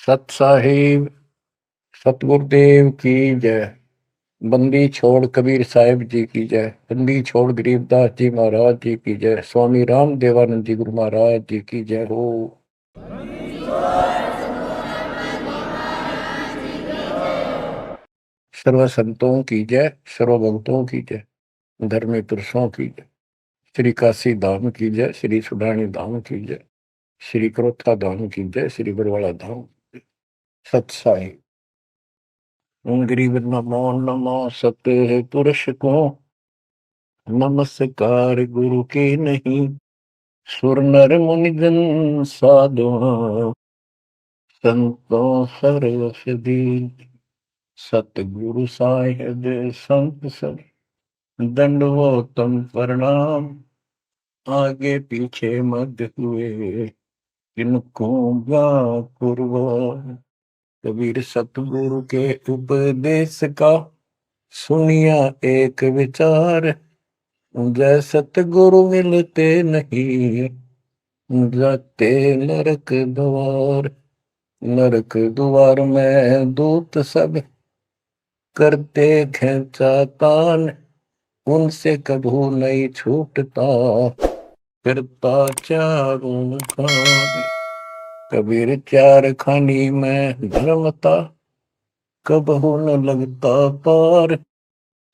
सत साहिब सतगुरुदेव की जय। बंदी छोड़ कबीर साहिब जी की जय। बंदी छोड़ गरीबदास जी महाराज जी की जय। स्वामी राम देवानंद जी गुरु महाराज जी की जय हो। सर्व संतों की जय, सर्व भक्तों की जय, धर्मी पुरुषों की जय। श्री काशी धाम की जय, श्री सुडानी धाम की जय, श्री क्रोथा धाम की जय, श्री बरवाड़ा धाम। सत साहिब गरीब नमो नमो सत्य पुरुष को नमस्कार गुरु के नहीं। सुर नर मुनि जन साधु संतों सरस्वती। सतगुरु साहिब संत सब दंडवतम प्रणाम। आगे पीछे मत हुए इनको कुर्बान। कबीर सतगुरु के उपदेश का सुनिया एक विचार। जय सतगुरु मिलते नहीं जाते नरक द्वार। नरक द्वार में दूत सब करते खेचातान। उनसे कभू नहीं छूटता करता चारों खान। कबीर चार खानी में धर्मता कबहू न लगता पार।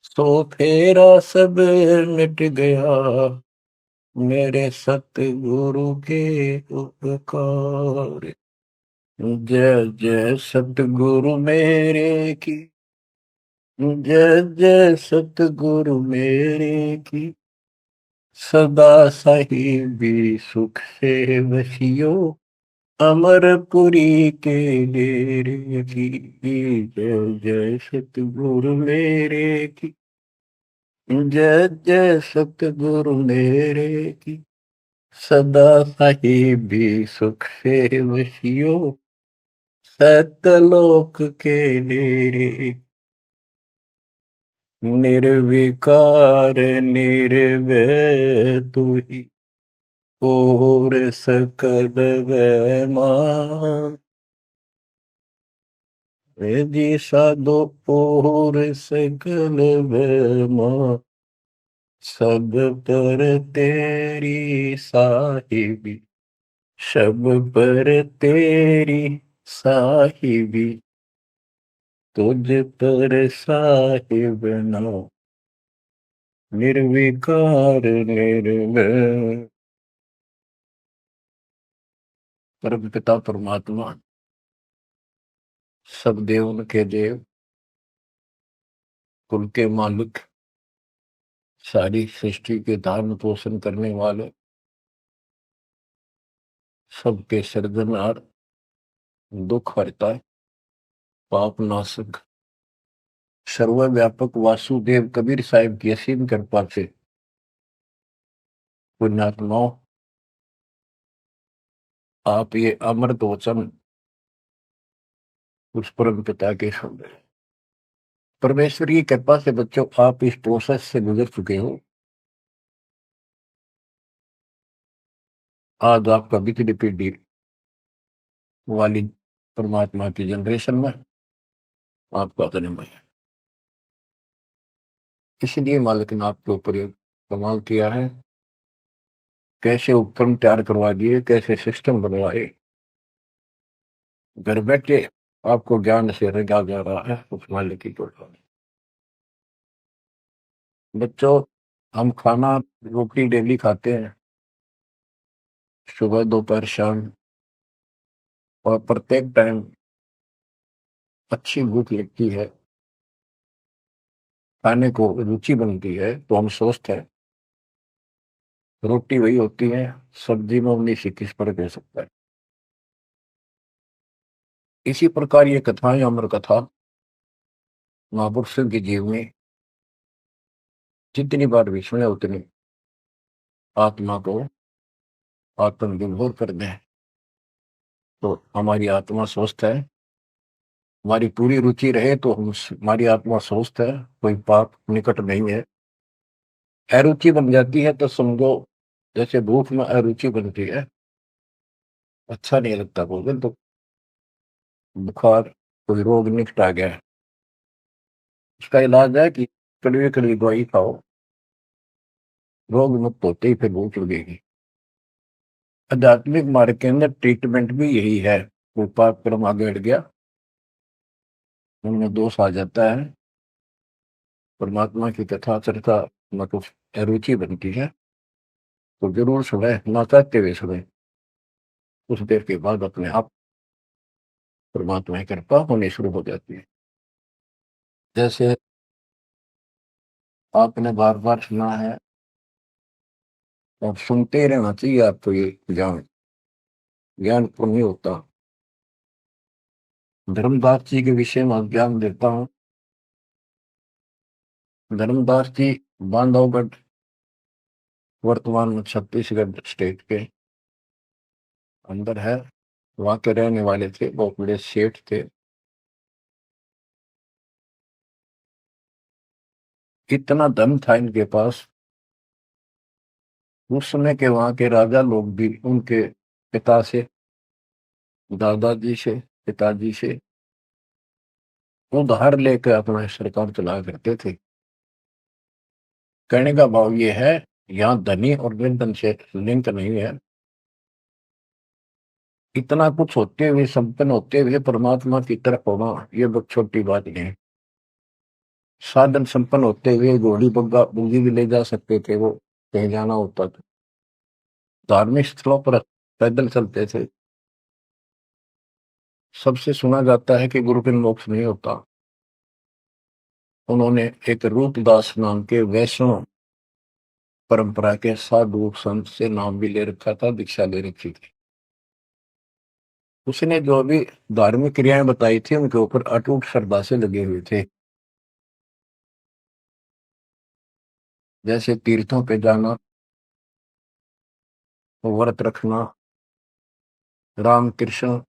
सो फेरा सब मिट गया मेरे सतगुरु के उपकार। जय जय सतगुरु मेरे की जय जय सतगुरु मेरे की। सदा साहिबी सुख से बसियो अमरपुरी के डेरे की। जय जय सतगुरु मेरे की जय जय सतगुरु मेरे की। सदा साहिबी सुख से बसियो सतलोक के डेरे। निर्विकार निर्भय तू ही और सकल वैमान। जी साधो और सकल वैमान। सब पर तेरी साहिबी सब पर तेरी साहिबी। तुझ पर साहिब नो निर्विकार निर्भय। परम पिता परमात्मा सब देवन के देव कुल के मालिक सारी सृष्टि के धारण पोषण करने वाले सबके सृजनहार दुख हरता पाप नाशक सर्वव्यापक वासुदेव कबीर साहिब की असीम कृपा से पुण्यात्माओं आप ये अमृत वचन उस परम पिता के सुन रहे हैं। परमेश्वर की कृपा से बच्चों आप इस प्रोसेस से गुजर चुके हो। आज आपका बिजली पीढ़ी वाली परमात्मा की जनरेशन में आपका जन्म है। इसलिए मालिक ने आपके ऊपर ये कमाल किया है। कैसे उपकरण तैयार करवा दिए, कैसे सिस्टम बनवाए, घर बैठे आपको ज्ञान से रंगा जा रहा है उस मालिक की कृपा। बच्चों हम खाना रोटी डेली खाते हैं, सुबह दोपहर शाम, और प्रत्येक टाइम अच्छी भूख लगती है, खाने को रुचि बनती है तो हम सोचते हैं रोटी वही होती है, सब्जी में 19 किस पर कह सकता है। इसी प्रकार ये कथाएं अमर कथा महापुरुषों की जीवनी जितनी बार भी सुने उतनी आत्मा को आत्मविभोर कर दें तो हमारी आत्मा स्वस्थ है। हमारी पूरी रुचि रहे तो हमारी आत्मा स्वस्थ है, कोई पाप निकट नहीं है। अरुचि बन जाती है तो समझो जैसे भूख में अरुचि बनती है, अच्छा नहीं लगता भोजन, तो बुखार, कोई रोग निकट आ गया है, उसका इलाज है कि कड़वी कड़वी दवाई खाओ, रोग मुक्त होते ही फिर भूख लगेगी। आध्यात्मिक मार्ग के अंदर ट्रीटमेंट भी यही है। कोई पाप कर्म आगे हट गया, उनमें दोष आ जाता है, परमात्मा की कथा चर्चा में कुछ रुचि बनती है, तो जरूर सुने, ना चाहते हुए सुने। कुछ देर के बाद अपने आप परमात्मा की कृपा होनी शुरू हो जाती है। जैसे आपने बार बार सुना है और सुनते ही रहना चाहिए आपको, ये ज्ञान ज्ञान को नहीं होता। धर्मदास जी के विषय में ज्ञान देता हूँ। धर्मदास जी बांधवगढ़, वर्तमान में छत्तीसगढ़ स्टेट के अंदर है, वहां के रहने वाले थे, बहुत बड़े सेठ थे। इतना धन था इनके पास, उस समय के वहां के राजा लोग भी उनके पिता से, दादाजी से, पिताजी से उधार लेकर अपना सरकार चलाया करते थे। कहने का भाव ये है, यहाँ धनी और निर्धन से लिंक नहीं है। इतना कुछ होते हुए, संपन्न होते हुए परमात्मा की तरफ होना ये बहुत छोटी बात नहीं है। साधन संपन्न होते हुए घोड़ी बग्गा बूंदी भी ले जा सकते थे, वो कहीं जाना होता था। धार्मिक स्थलों पर पैदल चलते थे। सबसे सुना जाता है कि गुरु बिन मोक्ष नहीं होता। उन्होंने एक रूपदास नाम के वैष्णव परंपरा के साधु संत से नाम भी ले रखा था, दीक्षा ले रखी थी। उसने जो भी धार्मिक क्रियाएं बताई थी उनके ऊपर अटूट श्रद्धा से लगे हुए थे। जैसे तीर्थों पे जाना, व्रत रखना, राम कृष्ण,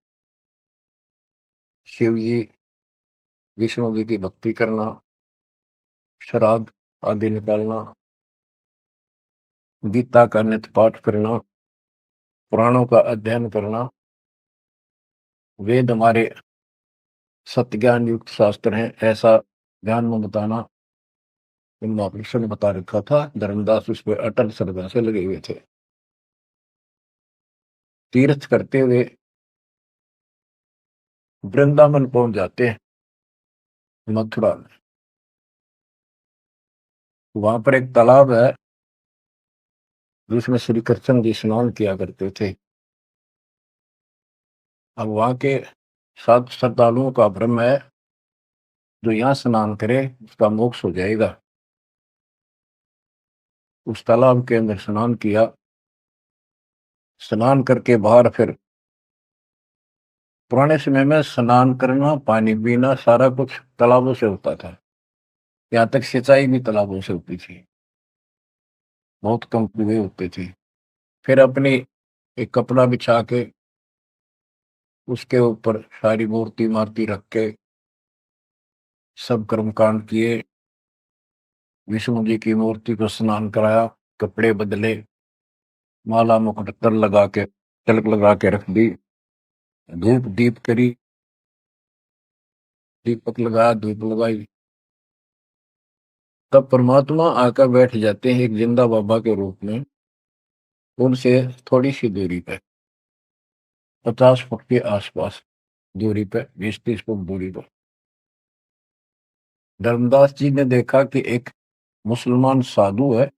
शिव जी, विष्णु जी की भक्ति करना, श्राद्ध आदि निकालना, गीता का नित्य पाठ करना, पुराणों का अध्ययन करना, वेद हमारे सत्य ज्ञान युक्त शास्त्र हैं, ऐसा ज्ञान में बताना, इन महापुरुषों ने बता रखा था। धर्मदास उस पर अटल श्रद्धा से लगे हुए थे। तीर्थ करते हुए वृंदावन पहुंच जाते हैं, मथुरा में। वहां पर एक तालाब है जिसमें श्री कृष्ण जी स्नान किया करते थे। अब वहां के साधु श्रद्धालुओं का भ्रम है, जो यहाँ स्नान करे उसका मोक्ष हो जाएगा। उस तालाब के अंदर स्नान किया, स्नान करके बाहर फिर, पुराने समय में स्नान करना, पानी पीना, सारा कुछ तालाबों से होता था। यहाँ तक सिंचाई भी तालाबों से होती थी, बहुत कम कुएं होते थे। फिर अपनी एक कपड़ा बिछा के उसके ऊपर सारी मूर्ति मारती रख के सब कर्मकांड किए। विष्णु जी की मूर्ति को स्नान कराया, कपड़े बदले, माला मुकुट तर लगा के, तिलक लगा के रख दी, धूप दीप करी, दीपक लगाया, धूप लगाई। तब परमात्मा आकर बैठ जाते हैं एक जिंदा बाबा के रूप में, उनसे थोड़ी सी दूरी पे, 50 फुट के आसपास दूरी पे, 20-30 फुट दूरी पर। धर्मदास जी ने देखा कि एक मुसलमान साधु है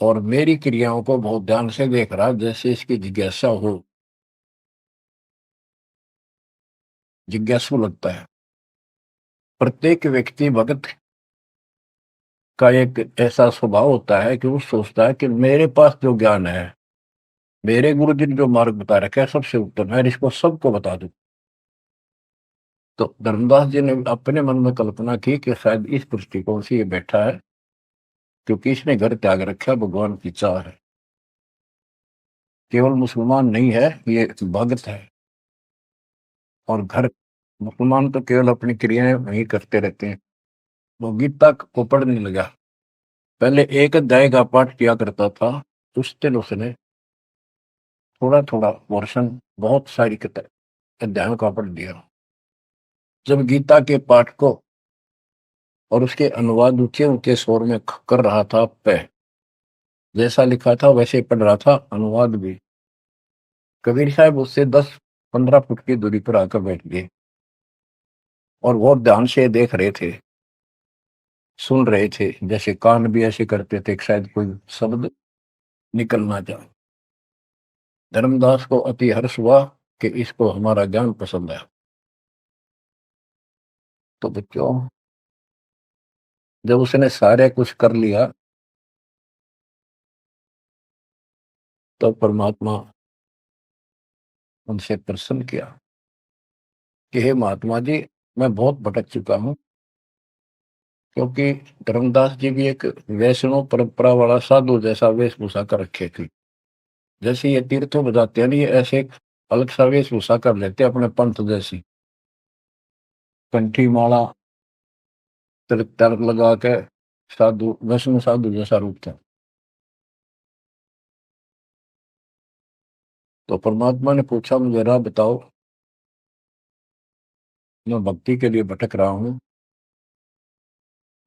और मेरी क्रियाओं को बहुत ध्यान से देख रहा, जैसे इसकी जिज्ञासा हो, जिज्ञासु लगता है। प्रत्येक व्यक्ति भगत का एक ऐसा स्वभाव होता है कि वो सोचता है कि मेरे पास जो ज्ञान है, मेरे गुरु जी ने जो मार्ग बता रखा है, सबसे उत्तम है, इसको सबको बता दूं। तो धर्मदास जी ने अपने मन में कल्पना की कि शायद इस दृष्टिकोण से ये बैठा है, क्योंकि इसने घर त्याग रखा, भगवान की चाह है। केवल मुसलमान नहीं है, ये भगत है। और घर, मुसलमान तो केवल अपनी क्रियाएं वही करते रहते हैं। वो गीता को पढ़ने लगा। पहले एक अध्याय का पाठ किया करता था, उस दिन उसने थोड़ा थोड़ा वर्षन, बहुत सारी किताब, अध्यायों का पढ़ दिया। जब गीता के पाठ को और उसके अनुवाद ऊंचे ऊंचे स्वर में कर रहा था, पे जैसा लिखा था वैसे पढ़ रहा था, अनुवाद भी, कबीर साहब उससे 10-15 फुट की दूरी पर आकर बैठ गए और बहुत ध्यान से देख रहे थे, सुन रहे थे, जैसे कान भी ऐसे करते थे कि शायद कोई शब्द निकल ना जाए। धर्मदास को अति हर्ष हुआ कि इसको हमारा ज्ञान पसंद है। तो बच्चों, जब उसने सारे कुछ कर लिया तो परमात्मा उनसे प्रसन्न किया कि हे महात्मा जी, मैं बहुत भटक चुका हूं, क्योंकि धर्मदास जी भी एक वैष्णव परंपरा वाला साधु जैसा वेशभूषा कर रखे थे। जैसे ये तीर्थों बजाते हैं, ये ऐसे एक अलग सा वेशभूषा कर लेते अपने पंथ जैसी, कंठी माला तिलक लगा के साधु, वैष्णव साधु जैसा रूप था। तो परमात्मा ने पूछा, मुझे राह बताओ, मैं भक्ति के लिए भटक रहा हूँ,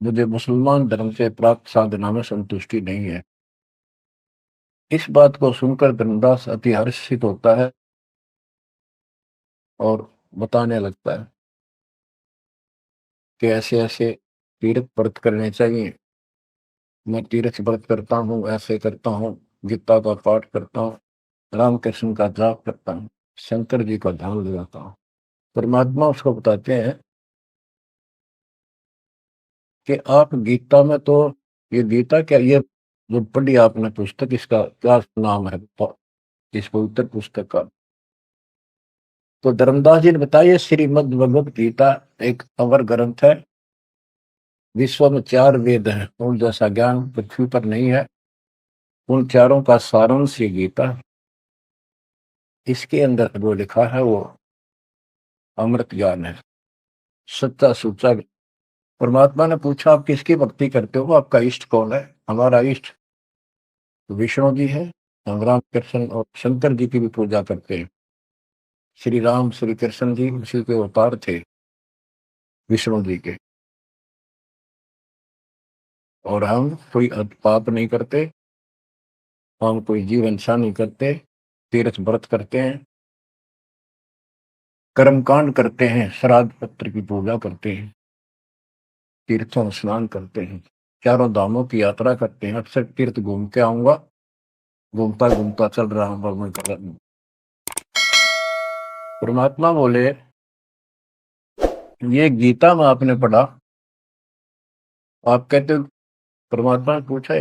मुझे मुसलमान धर्म से प्राप्त साधना में संतुष्टि नहीं है। इस बात को सुनकर धर्मदास अति हर्षित होता है और बताने लगता है कि ऐसे ऐसे तीर्थ व्रत करने चाहिए। मैं तीर्थ व्रत करता हूँ, ऐसे करता हूँ, गीता का पाठ करता हूँ, रामकृष्ण का जाप करता हूँ, शंकर जी का ध्यान लगाता हूँ। परमात्मा उसको बताते हैं कि आप गीता में तो, ये गीता क्या, ये जो पढ़ी आपने पुस्तक, इसका क्या नाम है, इस पवित्र पुस्तक का? तो धर्मदास जी ने बताया, ये श्रीमद् भगवत गीता एक अवर ग्रंथ है, विश्व में 4 वेद हैं, उन जैसा ज्ञान पृथ्वी पर नहीं है, उन चारों का सारांश ये गीता। इसके अंदर जो लिखा है वो अमृत ज्ञान है, सच्चा सुच्चा। परमात्मा ने पूछा, आप किसकी भक्ति करते हो, आपका इष्ट कौन है? हमारा इष्ट विष्णु जी है, हम राम कृष्ण और शंकर जी की भी पूजा करते हैं। श्री राम श्री कृष्ण जी उसी के अवतार थे, विष्णु जी के। और हम कोई पाप नहीं करते, हम कोई जीव हिंसा नहीं करते, तीर्थ व्रत करते हैं, कर्मकांड करते हैं, श्राद्ध पत्र की पूजा करते हैं, तीर्थों में स्नान करते हैं, चारों धामों की यात्रा करते हैं। अक्सर तीर्थ घूम के आऊंगा, घूमता घूमता चल रहा हूं भगवान का। परमात्मा बोले, ये गीता में आपने पढ़ा, आप कहते हो, परमात्मा ने पूछा,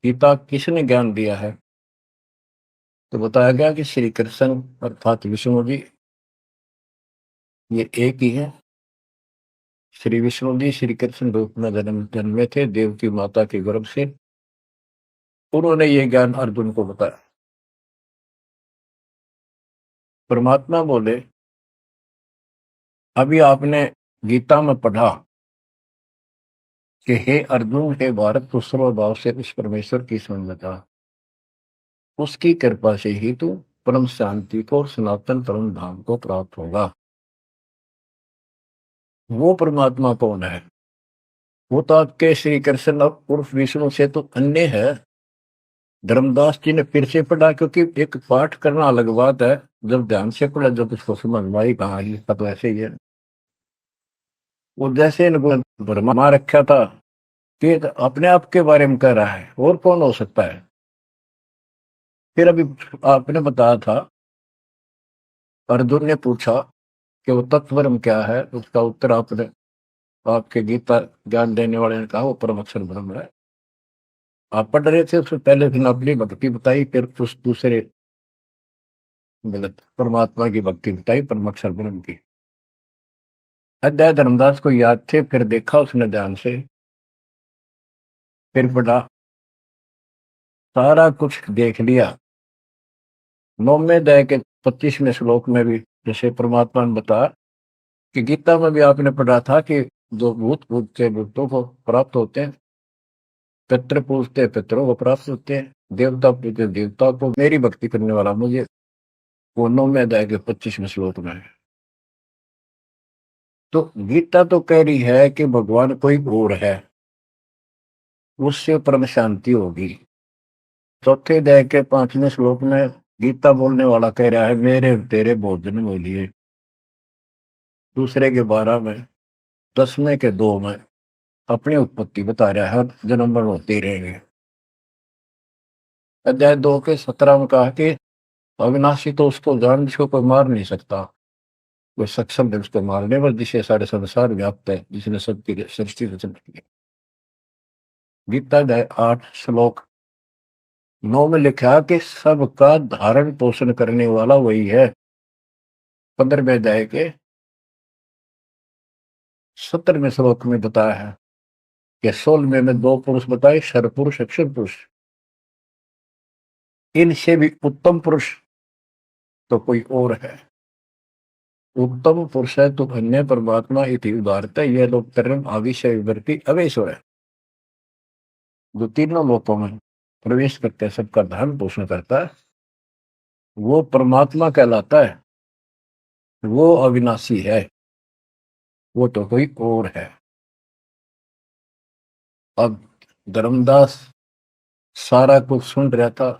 गीता किसने ज्ञान दिया है? तो बताया गया कि श्री कृष्ण अर्थात विष्णु जी, ये एक ही है। श्री विष्णु जी श्री कृष्ण रूप में जन्मे थे देव की माता के गर्भ से, उन्होंने ये ज्ञान अर्जुन को बताया। परमात्मा बोले, अभी आपने गीता में पढ़ा कि हे अर्जुन, हे भारत, तू सर्वभाव से उस परमेश्वर की समझ बता, उसकी कृपा से ही तू परम शांति को और सनातन परम धाम को प्राप्त होगा। वो परमात्मा कौन है? वो तो आपके श्री कृष्ण उर्फ विष्णु से तो अन्य है। धर्मदास जी ने फिर से पढ़ा, क्योंकि एक पाठ करना अलग बात है, जब ध्यान से पढ़ा, जब उसको समझ में आई, कहा इसका तो ऐसे ही है। वो जैसे इनको भरमा रखा था कि अपने आप के बारे में कह रहा है, और कौन हो सकता है? फिर अभी आपने बताया था, अर्जुन ने पूछा कि वो तत्वरम क्या है, उसका उत्तर आपने, आपके गीता ज्ञान देने वाले ने कहा वो परम अक्षर ब्रह्म है। आप पढ़ रहे थे, उससे पहले फिर अपनी भक्ति बताई, फिर उस दूसरे गलत परमात्मा की भक्ति बताई, परम अक्षर ब्रह्म की। अध्याय धर्मदास को याद थे, फिर देखा उसने ध्यान से, फिर पढ़ा, सारा कुछ देख लिया। 9वें अध्याय के 25वें श्लोक में भी जैसे परमात्मा ने बताया कि गीता में भी आपने पढ़ा था कि जो भूत पूजते भूतों को प्राप्त होते हैं, पितृ पूजते पितरों को प्राप्त होते हैं, देवता पूजते देवता को, मेरी भक्ति करने वाला मुझे वो 9वें अध्याय के 25वें श्लोक में है। तो गीता तो कह रही है कि भगवान कोई और है, उससे परम शांति होगी। चौथे अध्याय के 5वें श्लोक में गीता बोलने वाला कह रहा है मेरे तेरे भोजन में लिए। दूसरे के 12 में, 10वें के 2 में अपनी उत्पत्ति बता रहा है, जन्म मरण होते ही रहेंगे। अध्याय 2 के 17 में कहा कि अविनाशी तो उसको जान जिसको कोई मार नहीं सकता, कोई सक्षम है उसको मारने पर, जिसे सारे संसार व्याप्त है, जिसने सबकी सृष्टि रचना की है। गीता अध्याय 8 श्लोक 9 में लिखा कि सबका धारण पोषण करने वाला वही है। 15वें अध्याय के 17वें श्लोक में बताया है कि 16वें में 2 पुरुष बताए, शर पुरुष अक्षर पुरुष। इनसे भी उत्तम पुरुष तो कोई और है। उत्तम पुरुष है तो अन्य परमात्मा इति उदारता, यह लोग कर्म आविषय विवर्ती अवेश्वर है। जो तीनों लोकों में प्रवेश करते हैं, सबका धर्म पोषण करता है, वो परमात्मा कहलाता है। वो अविनाशी है, वो तो कोई और है। अब धर्मदास सारा कुछ सुन रहा था,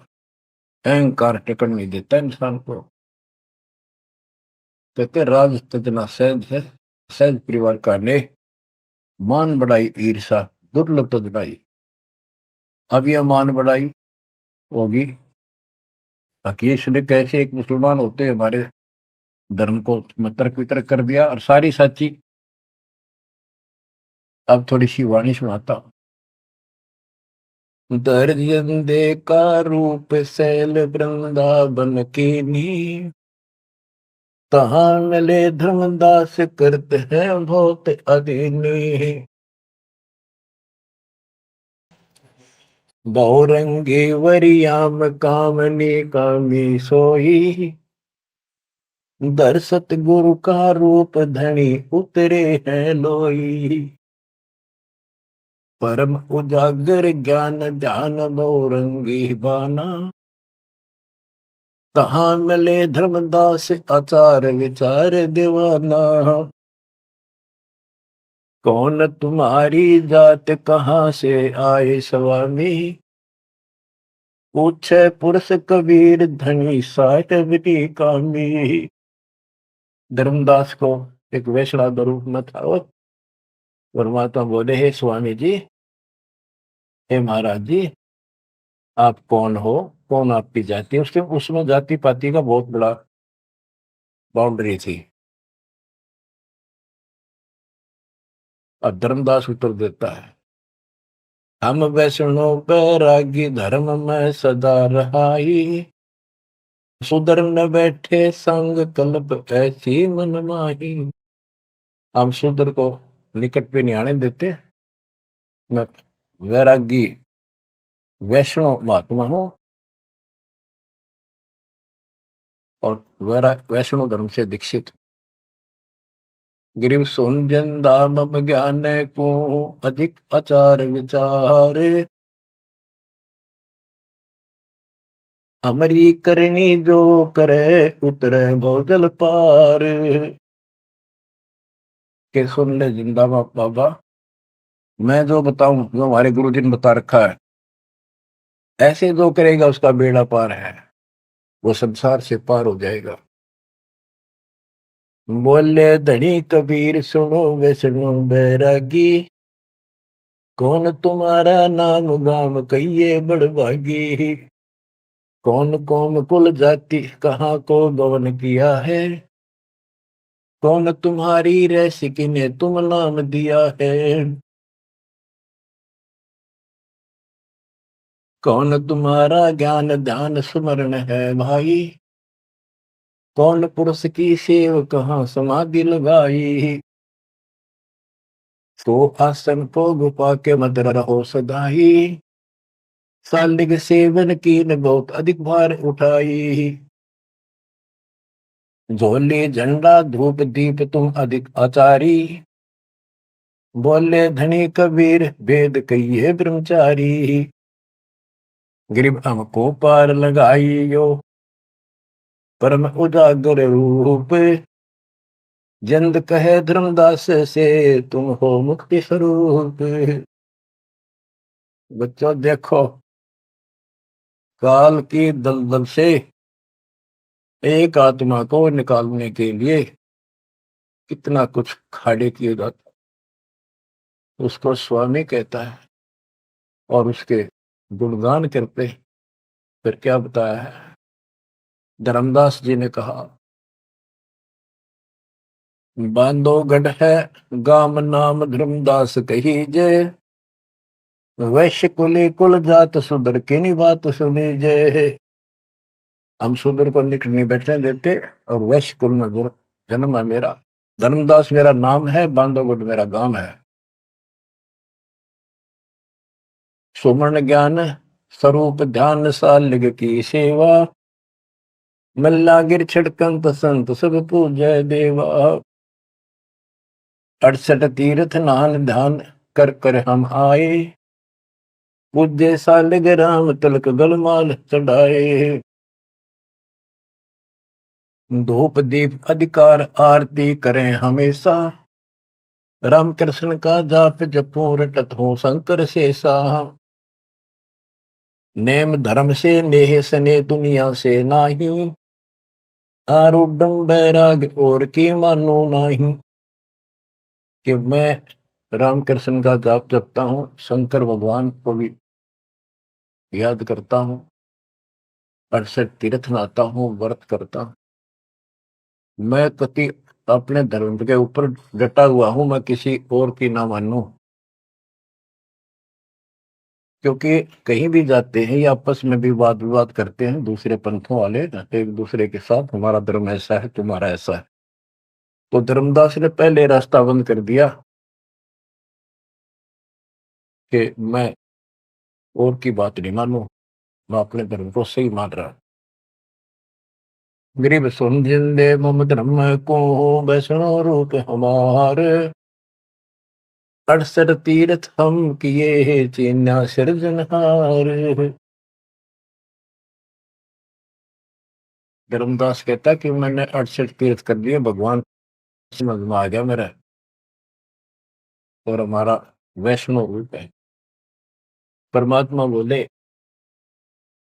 अहंकार टिकट नहीं देता इंसान को। कहते राज तजना सहज है, सहज परिवार का ने मान बढ़ाई ईर्षा दुर्लभ तजनाई। अब यह मान बढ़ाई होगी हकीश ने कैसे एक मुसलमान होते हमारे धर्म को तर्क वितर्क कर दिया और सारी सच्ची। अब थोड़ी सी वाणी सुनाता हूं। दर्जन दे का रूप सैल वृंदावन की नी, तहां मिले धर्मदास करते हैं बहुत अधीनी। बहुरंगी वरियाम कामनी कामी सोई, दर्शत गुरु का रूप धनी उतरे हैं लोई। परम उजागर ज्ञान ध्यान बहुरंगी बाना, कहाँ मिले धर्मदास आचार विचार दीवाना। कौन तुम्हारी जात कहाँ से आए स्वामी, पूछे पुरुष कबीर धनी साठ विधि कामी। धर्मदास को एक वैष्णव रूप में था वो। परमात्मा बोले हे स्वामी जी, हे महाराज जी, आप कौन हो, कौन आपकी जाति है। उसमें जाति पाति का बहुत बड़ा बाउंड्री थी। और धर्मदास उत्तर देता है हम वैष्णव बैरागी धर्म में सदा रहाई, सुधर न बैठे संग कल्प ऐसी मन माही। हम सुधर को निकट पे नहीं आने देते। मैं वैरागी वैष्णव महात्मा हूं और वैष्णव धर्म से दीक्षित। गिरिव सुनजन दाम ज्ञान को अधिक आचार विचार, हमारी करनी जो करे उतरे भोजल पार। के सुन ले जिंदा बाबा, मैं जो बताऊं, जो हमारे गुरु जी ने बता रखा है, ऐसे जो करेगा उसका बेड़ा पार है, वो संसार से पार हो जाएगा। बोले धनी कबीर सुनो वे सुनो बैरागी, कौन तुम्हारा नाम गाम कहिए बड़भागी। कौन कौम कुल जाति कहाँ को गवन किया है, कौन तुम्हारी रैसिकी ने तुम नाम दिया है। कौन तुम्हारा ज्ञान ध्यान स्मरण है भाई, कौन पुरुष की सेव कहाँ समाधि लगाई। तो आसन को गुफा के मत रहो सदाई, सालिग सेवन की न बहुत अधिक भार उठाई। झोली झंडा धूप दीप तुम अधिक आचारी, बोले धनी कबीर वेद कहिए ब्रह्मचारी। गिरिब हमको पार लगाइयो, परम उजागर रूप, जिंद कहे धर्मदास से तुम हो मुक्ति स्वरूप। बच्चों देखो, काल की दलदल से एक आत्मा को निकालने के लिए कितना कुछ खाड़े किए जाता, उसको स्वामी कहता है और उसके गुणगान करते। फिर क्या बताया है, धर्मदास जी ने कहा, बांधोगढ़ है गाम नाम धर्मदास कही जय, वैश्य कुली कुल जात सुधर की नी बात सुनी जय। हम सुधर को निकट नहीं बैठने देते और वैश्य कुल में जन्म है मेरा, धर्मदास मेरा नाम है, बांधोगढ़ मेरा गांव है। सुमन ज्ञान स्वरूप ध्यान सालिग की सेवा, मल्ला गिर छिड़कंत संत सब पूजय देवा। 68 तीर्थ नान ध्यान कर कर हम आए, पूज्य सालिग राम तिलक गलमाल चढ़ाए। धूप दीप अधिकार आरती करें हमेशा, राम कृष्ण का जाप जपो रटत हो शंकर शेषा। नेम धर्म से नेह सने दुनिया से नाही, आरूढ़ बैराग और की मानो नाही। कि मैं रामकृष्ण का जाप जपता हूँ, शंकर भगवान को भी याद करता हूँ, 68 तीर्थ नहाता हूँ, व्रत करता हूँ। मैं कति अपने धर्म के ऊपर डटा हुआ हूँ, मैं किसी और की ना मानूं। क्योंकि कहीं भी जाते हैं या आपस में भी वाद विवाद करते हैं दूसरे पंथों वाले एक दूसरे के साथ, हमारा धर्म ऐसा है, तुम्हारा ऐसा है। तो धर्मदास ने पहले रास्ता बंद कर दिया कि मैं और की बात नहीं मानूं, मैं अपने धर्म को सही मान रहा। गरीब सुन जिंदे मम धर्म को, वैष्णो रूप हमार, 68 तीर्थ हम किए चीन्या सिरजनहार। धर्मदास कहता कि मैंने 68 तीर्थ कर दिए, भगवान समझ में आ गया मेरा, और हमारा वैष्णो रूप है। परमात्मा बोले,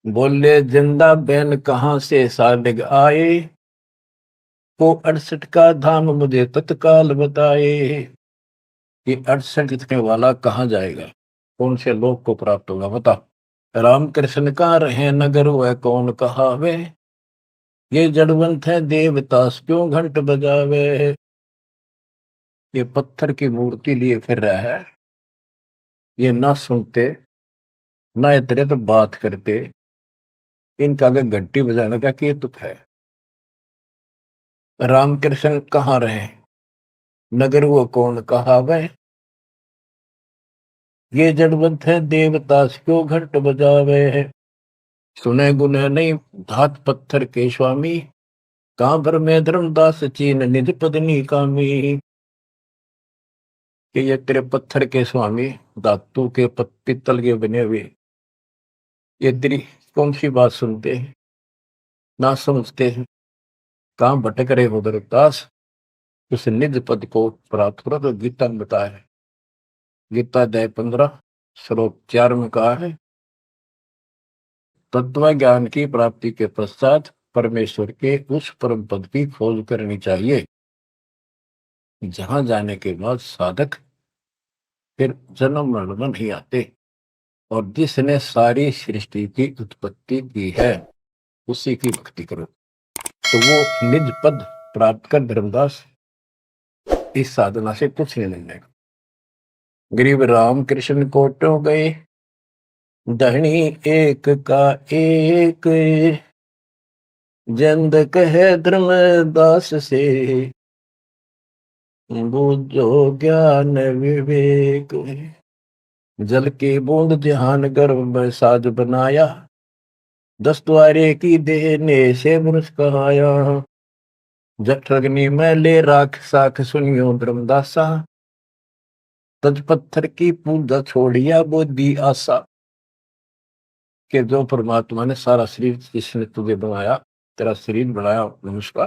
बोले जिंदा बैन कहाँ से सालिग आए, को 68 का धाम मुझे तत्काल बताए। कि 68 लिखने वाला कहाँ जाएगा, कौन से लोक को प्राप्त होगा, बता। राम कृष्ण का रहे नगर वह कौन कहावे, ये जड़वंत है देवतास क्यों घंट बजावे। ये पत्थर की मूर्ति लिए फिर रहा है, ये ना सुनते ना इतने तो बात करते, इनका अगर घंटी बजाने का क्या तुक है। रामकृष्ण कहाँ रहे नगर वो कौन कहावे, ये जड़वंत है देवतास क्यों घंट बजावे। सुने गुने नहीं धात पत्थर के स्वामी, कहां पर मैं धर्मदास चीन निज पदनी कामी। कि ये तेरे पत्थर के स्वामी, धातु के पित्तल के बने हुए, ये तेरी कौन सी बात सुनते हैं, ना समझते हैं, कहां भटक रहे हो धर्मदास। उस निज पद को प्राप्त करो। तो गीता में बताया है, गीता अध्याय 15 श्लोक 4 में कहा है, तत्व ज्ञान की प्राप्ति के पश्चात परमेश्वर के उस परम पद की खोज करनी चाहिए, जहां जाने के बाद साधक फिर जन्म मरण में नहीं आते। और जिसने सारी सृष्टि की उत्पत्ति की है उसी की भक्ति करो, तो वो निज पद प्राप्त कर धर्मदास इस साधना से कुछ नहीं मिलेगा। गरीब राम कृष्ण कोटो गए, धनी एक का एक, जंद कहे धर्मदास से, बूझो ज्ञान विवेक। जल की बूंद ध्यान गर्भ में साज बनाया, 10 द्वारे की देने से मनुष्य कहाया। जठरग्नि में ले राख साख सुनियो धर्मदासा, तज पत्थर की पूजा छोड़िया बोधी आशा। के जो परमात्मा ने सारा शरीर जिसने तुझे बनाया तेरा शरीर बनाया मनुष्य का